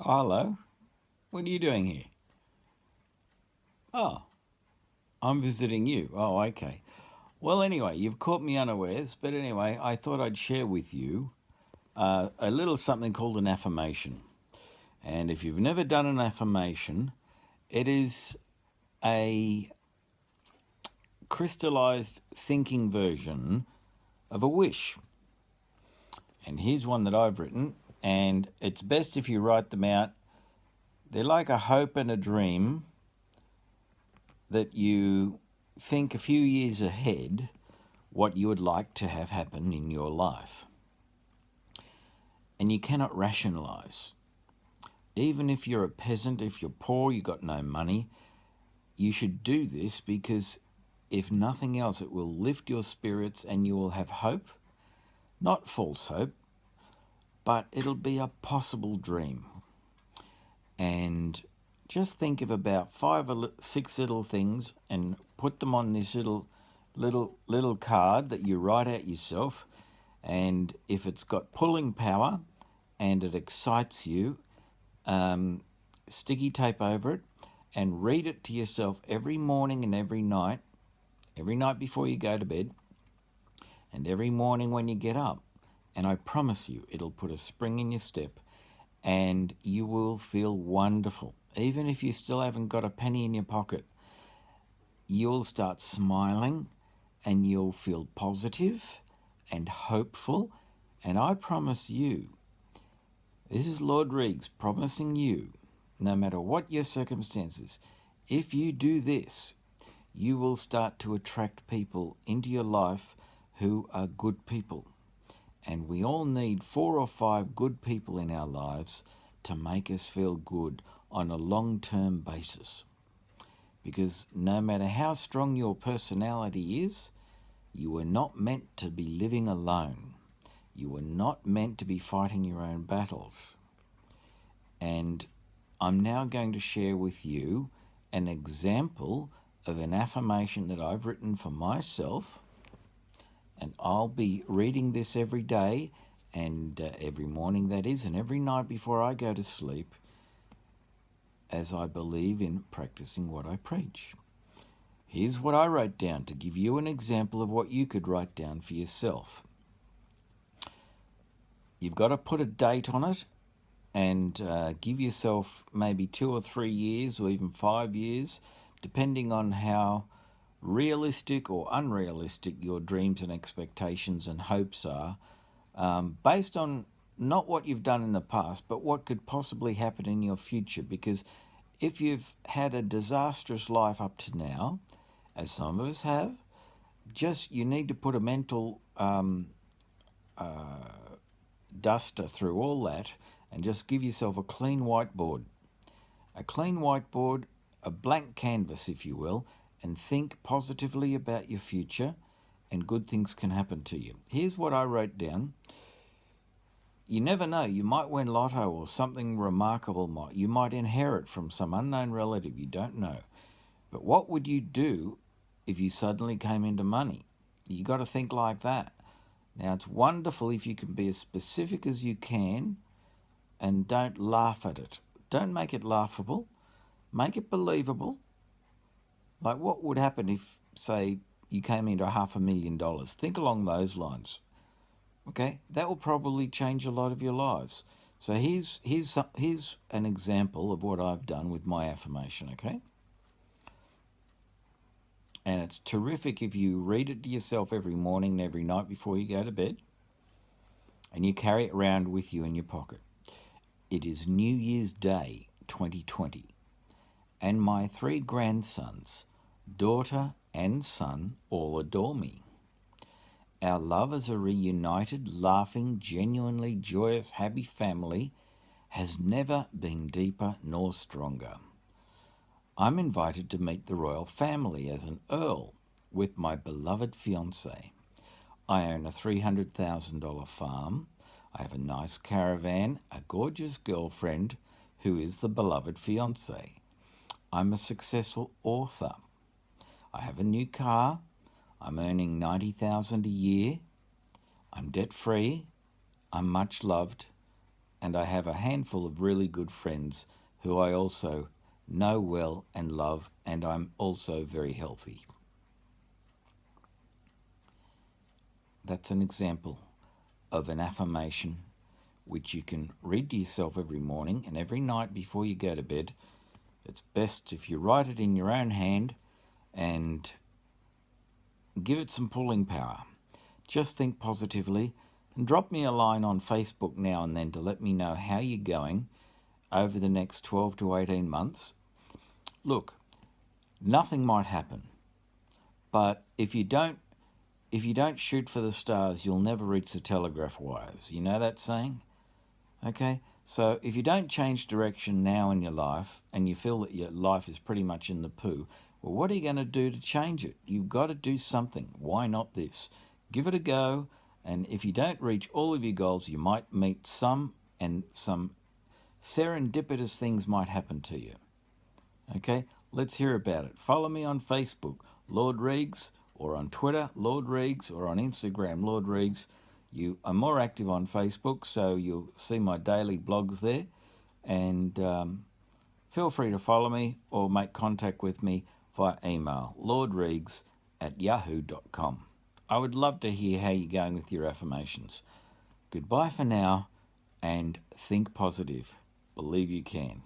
Hello, what are you doing here? Oh, I'm visiting you. Oh, okay. Well, anyway, you've caught me unawares, but anyway, I thought I'd share with you a little something called an affirmation. And if you've never done an affirmation, it is a crystallized thinking version of a wish. And here's one that I've written, and it's best if you write them out. They're like a hope and a dream that you think a few years ahead what you would like to have happen in your life. And you cannot rationalize. Even if you're a peasant, if you're poor, you've got no money, you should do this because if nothing else, it will lift your spirits and you will have hope, not false hope, but it'll be a possible dream. And just think of about 5 or 6 little things and put them on this little card that you write out yourself. And if it's got pulling power and it excites you, sticky tape over it and read it to yourself every morning and every night before you go to bed and every morning when you get up. And I promise you, it'll put a spring in your step and you will feel wonderful. Even if you still haven't got a penny in your pocket, you'll start smiling and you'll feel positive and hopeful. And I promise you, this is Lord Reags promising you, no matter what your circumstances, if you do this, you will start to attract people into your life who are good people. And we all need 4 or 5 good people in our lives to make us feel good on a long-term basis. Because no matter how strong your personality is, you were not meant to be living alone. You were not meant to be fighting your own battles. And I'm now going to share with you an example of an affirmation that I've written for myself. And I'll be reading this every day and every morning, that is, and every night before I go to sleep, as I believe in practicing what I preach. Here's what I wrote down to give you an example of what you could write down for yourself. You've got to put a date on it and give yourself maybe 2 or 3 years or even 5 years, depending on how realistic or unrealistic your dreams and expectations and hopes are, based on not what you've done in the past, but what could possibly happen in your future. Because if you've had a disastrous life up to now, as some of us have, just you need to put a mental duster through all that and just give yourself a clean whiteboard. A clean whiteboard, a blank canvas, if you will, and think positively about your future and good things can happen to you. Here's what I wrote down. You never know, you might win lotto or something remarkable. You might inherit from some unknown relative, you don't know. But what would you do if you suddenly came into money? You got to think like that. Now, it's wonderful if you can be as specific as you can and don't laugh at it. Don't make it laughable. Make it believable. Like what would happen if, say, you came into $500,000? Think along those lines. Okay, that will probably change a lot of your lives. So here's an example of what I've done with my affirmation, okay? And it's terrific if you read it to yourself every morning and every night before you go to bed, and you carry it around with you in your pocket. It is New Year's Day 2020, and my 3 grandsons, daughter and son, all adore me. Our love as a reunited, laughing, genuinely joyous, happy family has never been deeper nor stronger. I'm invited to meet the royal family as an earl with my beloved fiancé. I own a $300,000 farm. I have a nice caravan, a gorgeous girlfriend who is the beloved fiancé. I'm a successful author. I have a new car. I'm earning $90,000 a year. I'm debt-free. I'm much loved. and I have a handful of really good friends who I also know well and love, and I'm also very healthy. That's an example of an affirmation which you can read to yourself every morning and every night before you go to bed. It's best if you write it in your own hand and give it some pulling power. Just think positively and drop me a line on Facebook now and then to let me know how you're going over the next 12 to 18 months. Look, nothing might happen, but if you don't shoot for the stars, you'll never reach the telegraph wires. You know that saying? Okay? So if you don't change direction now in your life and you feel that your life is pretty much in the poo, well, what are you going to do to change it? You've got to do something. Why not this? Give it a go, and if you don't reach all of your goals, you might meet some, and some serendipitous things might happen to you. Okay? Let's hear about it. Follow me on Facebook, Lord Reags, or on Twitter, Lord Reags, or on Instagram, Lord Reags. You are more active on Facebook, so you'll see my daily blogs there. And feel free to follow me or make contact with me via email, lordreags@yahoo.com. I would love to hear how you're going with your affirmations. Goodbye for now, and think positive. Believe you can.